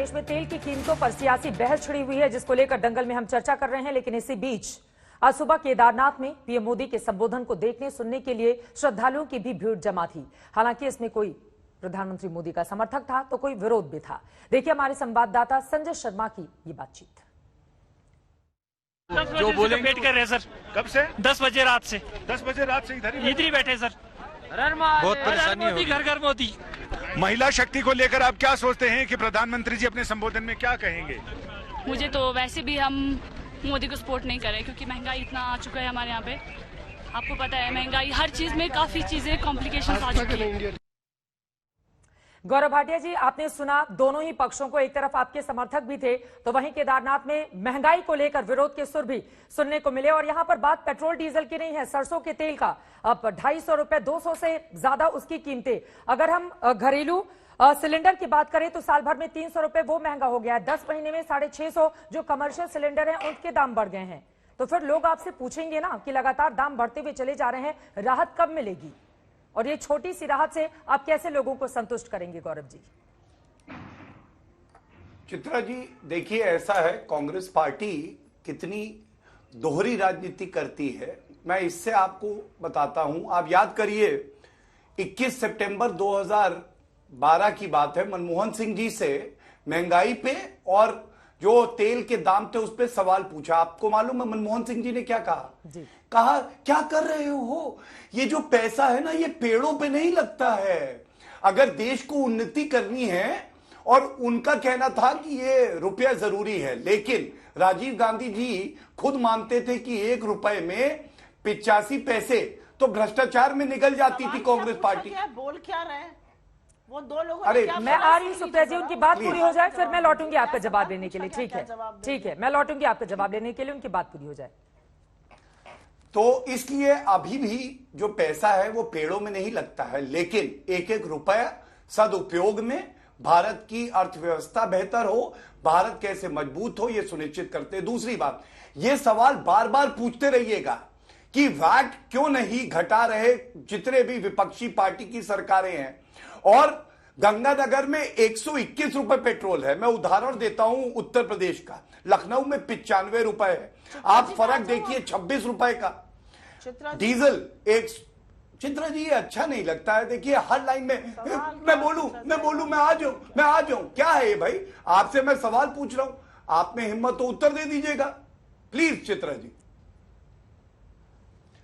देश में तेल की कीमतों पर सियासी बहस छिड़ी हुई है, जिसको लेकर दंगल में हम चर्चा कर रहे हैं। लेकिन इसी बीच आज सुबह केदारनाथ में पीएम मोदी के संबोधन को देखने सुनने के लिए श्रद्धालुओं की भी भीड़ जमा थी। हालांकि इसमें कोई प्रधानमंत्री मोदी का समर्थक था तो कोई विरोध भी था। देखिए हमारे संवाददाता संजय शर्मा की ये बातचीत। जो बोलेंगे वेट कर रहे हैं सर। कब से? 10 बजे रात से। 10 बजे रात से इधर ही बैठे सर। बहुत परेशानी होगी। घर घर मोदी। महिला शक्ति को लेकर आप क्या सोचते हैं कि प्रधानमंत्री जी अपने संबोधन में क्या कहेंगे? मुझे तो वैसे भी हम मोदी को सपोर्ट नहीं करें, क्योंकि महंगाई इतना आ चुका है हमारे यहाँ पे। आपको पता है महंगाई हर चीज में काफी चीजें कॉम्प्लिकेशंस आ चुकी है। गौरव भाटिया जी, आपने सुना दोनों ही पक्षों को, एक तरफ आपके समर्थक भी थे तो वहीं केदारनाथ में महंगाई को लेकर विरोध के सुर भी सुनने को मिले। और यहां पर बात पेट्रोल डीजल की नहीं है, सरसों के तेल का अब 250 रुपए, 200 से ज्यादा उसकी कीमतें। अगर हम घरेलू सिलेंडर की बात करें तो साल भर में 300 रुपए वो महंगा हो गया है। 10 महीने में 650 जो कमर्शियल सिलेंडर हैं उनके दाम बढ़ गए हैं। तो फिर लोग आपसे पूछेंगे ना कि लगातार दाम बढ़ते हुए चले जा रहे हैं, राहत कब मिलेगी? और ये छोटी सी राहत से आप कैसे लोगों को संतुष्ट करेंगे? गौरव जी। चित्रा जी, देखिए ऐसा है, कांग्रेस पार्टी कितनी दोहरी राजनीति करती है मैं इससे आपको बताता हूं। आप याद करिए 21 सितंबर 2012 की बात है, मनमोहन सिंह जी से महंगाई पे और जो तेल के दाम थे उस पर सवाल पूछा। आपको मालूम है मनमोहन सिंह जी ने क्या कहा? कहा क्या कर रहे हो, ये जो पैसा है ना ये पेड़ों पे नहीं लगता है। अगर देश को उन्नति करनी है, और उनका कहना था कि ये रुपया जरूरी है, लेकिन राजीव गांधी जी खुद मानते थे कि 1 रुपए में 85 पैसे तो भ्रष्टाचार में निकल जाती थी कांग्रेस पार्टी। बोल क्या रहे हैं वो दो लोग? अरे मैं आ रही हूँ सुप्रिया जी, उनकी बात पूरी हो जाए फिर मैं लौटूंगी आपका जवाब लेने के लिए। ठीक है, ठीक है, मैं लौटूंगी आपका जवाब लेने के लिए, उनकी बात पूरी हो जाए। तो इसलिए अभी भी जो पैसा है वो पेड़ों में नहीं लगता है, लेकिन एक एक रुपया सदुपयोग में भारत की अर्थव्यवस्था बेहतर हो, भारत कैसे मजबूत हो, ये सुनिश्चित करते हैं। दूसरी बात, ये सवाल बार बार पूछते रहिएगा कि वैट क्यों नहीं घटा रहे जितने भी विपक्षी पार्टी की सरकारें हैं। और गंगानगर में 121 रुपए पेट्रोल है। मैं उदाहरण देता हूं उत्तर प्रदेश का, लखनऊ में 95 रुपए है। आप फर्क देखिए 26 रुपए का डीजल। एक चित्रा जी ये अच्छा नहीं लगता है। देखिए हर लाइन में मैं बोलूं मैं आ जाऊं क्या है ये भाई? आपसे मैं सवाल पूछ रहा हूं, आप में हिम्मत तो उत्तर दे दीजिएगा प्लीज। चित्रा जी,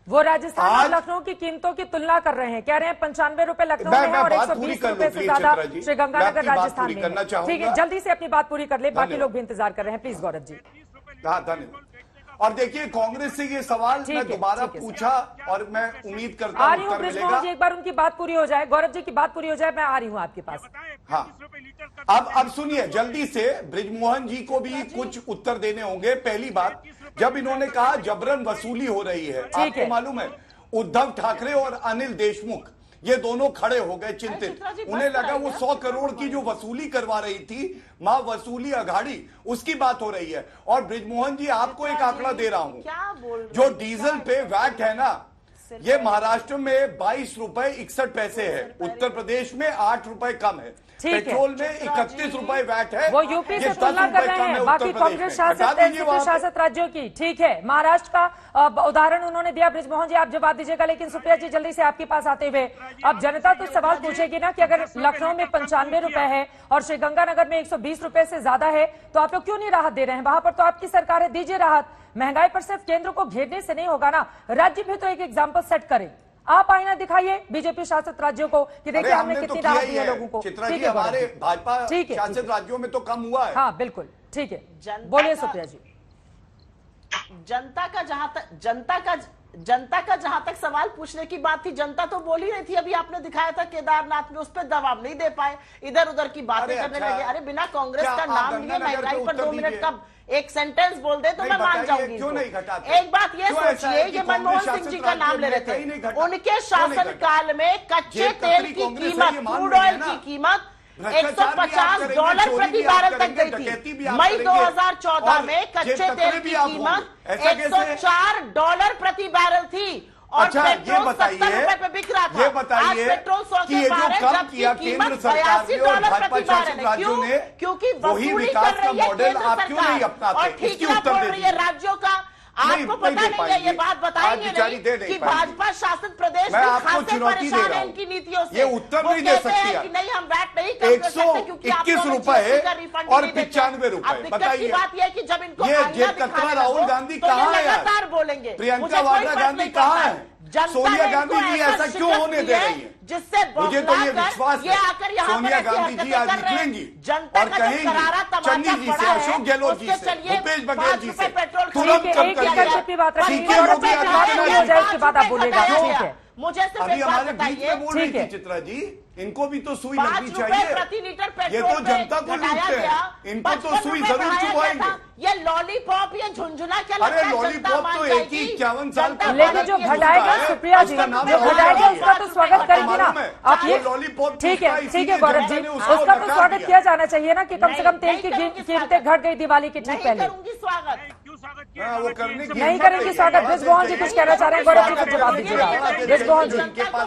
वो राजस्थान और लखनऊ की कीमतों की तुलना कर रहे हैं, कह रहे हैं 95 रुपए लखनऊ में है और 120 रुपए से ज्यादा श्री गंगानगर राजस्थान में है। ठीक है, जल्दी से अपनी बात पूरी कर ले, बाकी लोग भी इंतजार कर रहे हैं। प्लीज गौरव जी। हाँ धन्यवाद। और देखिए कांग्रेस से ये सवाल मैं दोबारा पूछा और मैं उम्मीद करता हूं उत्तर मिलेगा। एक बार उनकी बात पूरी हो जाए, गौरव जी की बात पूरी हो जाए, मैं आ रही हूं आपके पास। हाँ, अब सुनिए जल्दी से, बृजमोहन जी को भी कुछ उत्तर देने होंगे। पहली बात, जब इन्होंने कहा जबरन वसूली हो रही है, आपको मालूम है उद्धव ठाकरे और अनिल देशमुख ये दोनों खड़े हो गए चिंतित। उन्हें लगा वो 100 करोड़ की जो वसूली करवा रही थी मां वसूली अघाड़ी, उसकी बात हो रही है। और बृजमोहन जी आपको एक आंकड़ा दे रहा हूं, जो डीजल पे वैट है ना, ये महाराष्ट्र में 22 रुपए 61 पैसे है, उत्तर प्रदेश में 8 रुपए कम है, पेट्रोल में 31 रुपए वैट है। वो यूपी से तुलना कर रहे हैं बाकी कांग्रेस शासित राज्यों की। ठीक है, महाराष्ट्र का उदाहरण उन्होंने दिया। बृजमोहन जी आप जवाब दीजिएगा, लेकिन सुप्रिया जी जल्दी से आपके पास आते हुए, अब जनता तो सवाल पूछेगी ना कि अगर लखनऊ में 95 रुपए है और श्रीगंगानगर में 120 रुपए से ज्यादा है तो आप लोग क्यों नहीं राहत दे रहे हैं? वहां पर तो आपकी सरकार है, दीजिए राहत। महंगाई पर सिर्फ केंद्र को घेरने से नहीं होगा ना, राज्य भी तो एक एग्जाम्पल सेट करें। आप आईना दिखाइए बीजेपी शासित राज्यों को कि देखिए हमने कितनी राहत दी है लोगों को। चित्रा जी, हमारे भाजपा शासित राज्यों में तो कम हुआ है। हाँ बिल्कुल, ठीक है, बोलिए सुप्रिया जी। जनता का जहां तक सवाल पूछने की बात थी, जनता तो बोल ही रही थी। अभी आपने दिखाया था केदारनाथ में, उस पर दबाव नहीं दे पाए, इधर उधर की बातें करने लगे। अरे बिना कांग्रेस का नाम लिए महंगाई पर 2 मिनट का एक सेंटेंस बोल दे तो मैं मान जाऊंगी। एक बात ये सोचिए, ये मनमोहन सिंह जी का नाम ले रहे थे, उनके शासनकाल में कच्चे तेल की कीमत, क्रूड ऑयल की कीमत $150 प्रति बैरल तक गई थी। मई 2014 में कच्चे तेल की कीमत $104 प्रति बैरल थी और अच्छा ये पेट्रोल बताइए 70 रुपए पे बिक रहा था। ये बताइए आज पेट्रोल 100 कि ये के जो पार है, कम जबकि किया कीमत केंद्र सरकार ने और $82 भाजपा प्रति बार शासित है। राज्यों ने क्योंकि वही वसूली विकास कर का रही है मॉडल केंद्र आप क्यों नहीं सरकार अपनाते? और इसकी ठीकरा उत्तर बोल दे रही है दीजिए। राज्यों का। नहीं, आपको नहीं पता दे नहीं है, पाएंगे। ये बात बताएंगे आप बेचारी दे नहीं नहीं कि पाएंगे। भाजपा शासित प्रदेश मैं भी आपको खासे चुनौती दे परेशान रहा है हूं। इनकी नीतियों से। ये उत्तर वो नहीं दे कहते हैं सकती कि आप। नहीं हम वैट नहीं कम कर सकते क्योंकि आप 121 लोग रुपए GST का रिफंड और नहीं देते। 95 रुपए। अब दिक्कत की बताइए। बात यह है कि जब इनको ये आईना जेब कतरा दिखाने राहुल लगो, गांधी तो ये कहाँ है यार? लगातार बोलेंगे। प्रियंका मुझे कोई वाड्रा फर्क गांधी नहीं कहाँ पड़ता। है? जनता सोनिया ने गांधी इनको जी ऐसा क्यों शिकस्त होने दी दे है, रही है? जिससे मुझे तो ये बौखलाकर विश्वास ये आकर है यहाँ पर सोनिया ऐसी गांधी जी हरकतें आज कर रहे हैं। निकलेंगी जनता और का जो कहेंगी करारा तमाचा चन्नी जी से, पड़ा है, अशोक गहलोत जी उसके से, चलिए भूपेश बघेल 5 जी रुपए से पेट्रोल तुरंत ठीक है, कम एक कर एक दिया। करके बात रखिए। ठीक है, और योगी अपने आदित्यनाथ हो जी। जाए इसके बाद आप बोलिएगा। ठीक है, मुझे सिर्फ अभी एक बात हमारे बीच बताइए, में बोल रही ठीक है। थी चित्रा जी, इनको भी तो सुई 5 लगनी रुपए चाहिए। प्रति लीटर ये पेट्रोल तो जनता को घटाया लूटते गया, हैं, इनको तो 55 सुई रुपए जरूर बढ़ाया गया चुभाएंगे। था। ये लॉलीपॉप ये झुंझुना क्या लगता अरे है? लॉलीपॉप जनता मान तो एक ही जाएगी। 51 साल जनता का लेकिन जो मान घटाएगा जाएगी। सुप्रिया जी, उसका नाम जो है घटाएगा उसका तो स्वागत आपको करेंगे ना मालूम है? आप ये। लॉलीपॉप ठीक है टूटता ठीक है इसीलिए गौरव जी, जनता ने उसको उसका तो नकार स्वागत दिया। किया जाना चाहिए ना कि कम से कम तेल की नहीं करूंगी कीमतें स्वागत। घट गई दिवाली के ठीक नहीं पहले। करूंगी स्वागत। क्यों स्वागत किया हाँ, वो जाना करने चाहिए? की नहीं करेंगे स्वागत। ब्रिजमोहन जी कुछ कहना चाह रहे हैं, गौरव जी को जवाब दीजिएगा। ब्रिजमोहन जी,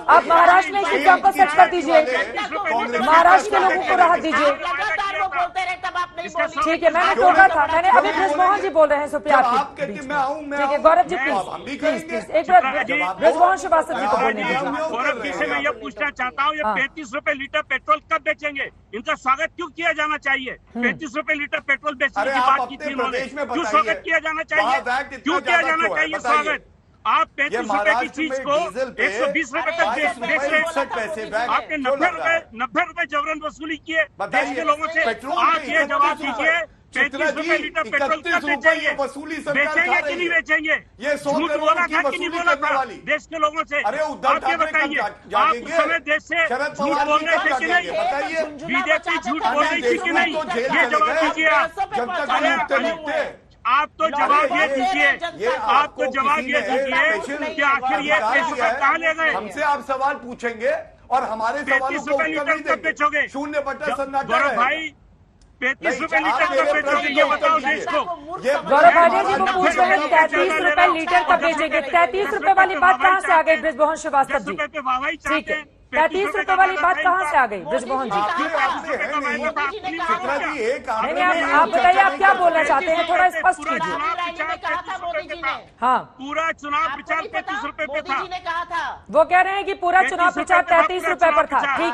आप महाराष्ट्र में इस मुद्दे को सच कर दीजिए, महाराष्ट्र के लोगों को राहत दीजिए। लगातार वो बोलते रहे तब आप नहीं बोली। ठीक है, मैंने टोका था, मैंने अभी ब्रिजमोहन जी बोल रहे हैं सुप्रिया जब आप आपके कहते बीच मैं आऊं, मैं ठीक है आऊं। गौरव जी तो अब हम भी प्लीज प्लीज करेंगे। प्लीज एक बार ब्रिजमोहन श्रीवास्तव जी को बोलने हम दीजिए। लोग गौरव जी से मैं ये पूछना चाहता हूँ, ये हाँ। 35 रुपए लीटर पेट्रोल कब बेचेंगे? इनका स्वागत क्यों किया जाना चाहिए? 35 रुपए लीटर पेट्रोल बेचने अरे की आप बात की अपने थी उन्होंने, प्रदेश में क्यों बताइए। स्वागत किया जाना चाहिए? वहाँ वैट इतना क्यों किया ज्यादा जाना क्यों है? चाहिए बताइए। स्वागत? आप 35 रुपए की महाराष्ट्र चीज में को डीजल पे 120 रुपए तक 22 बेच रुपए रहे हैं। 61 पैसे वैट आपने क्यों लग रहा है? 90 रुपए जबरन वसूली किए बताइए। देश के लोगों से। पेट्रोल आप पे ये जवाब 31 दीजिए, 35 रुपए लीटर पेट्रोल 31 कब रुपए ये बेचेंगे? वसूली सरकार बेचेंगे खा कि रही नहीं है। बेचेंगे? ये 100 झूठ करोड़ बोला की था कि वसूली नहीं बोला करने था वाली। देश के लोगों से? अरे उद्धव आप ये ठाकरे बताइए, कब आप जागेंगे? उस समय देश से शरद झूठ पवार बोल जी रहे कब थे कि नहीं? जागेंगे? बताइए। बीजेपी झूठ बोल रही थी कि नहीं? तो जेल ये चले जवाब गए। दीजिए आप। जनता को अरे, लूटते अरे, लूटते आप तो जवाब ये दीजिए, ये आप तो जवाब किसी ये ने दीजिए स्पेशल कि आखिर ये अधिकार 30 दिया रुपए है। कहाँ ले गए? हमसे आप सवाल पूछेंगे और हमारे सवालों 35 को रुपए उत्तर लीटर नहीं कब बेचोगे? देंगे। 0% सन्नाटा गौरव रहेगा। भाई 35 रुपए नहीं, लीटर आप कब मेरे बेचोगे? प्रश्न ये का बताओ उत्तर देश को। ये गौरव भाटिया जी को पूछ रहे हैं 33 रुपए लीटर कब बेचेंगे? 33 रुपए वाली बात कहाँ से आ गई ब्रिजमोहन श्रीवास्तव 10 जी? रुपए पे वाहवाही ठीक चाहते है, हैं। 33 रुपए वाली बात कहाँ से आ गई ब्रिजमोहन जी? आपके आपसे है नहीं। मोदी जी ने कहा चित्रा जी एक नहीं आपने नहीं, आप बताइए आप क्या बोलना चाहते हैं, थोड़ा स्पष्ट पूरा कीजिए। चुनाव रैली में कहा था मोदी जी ने। हाँ, पूरा चुनाव आपको प्रचार नहीं 35 पता? रुपए पे मोदी था। जी ने कहा था। वो कह रहे हैं कि पूरा चुनाव 33 प्रचार रुपए पे था 33 पूरा रुपए पर था। चुनाव ठीक है,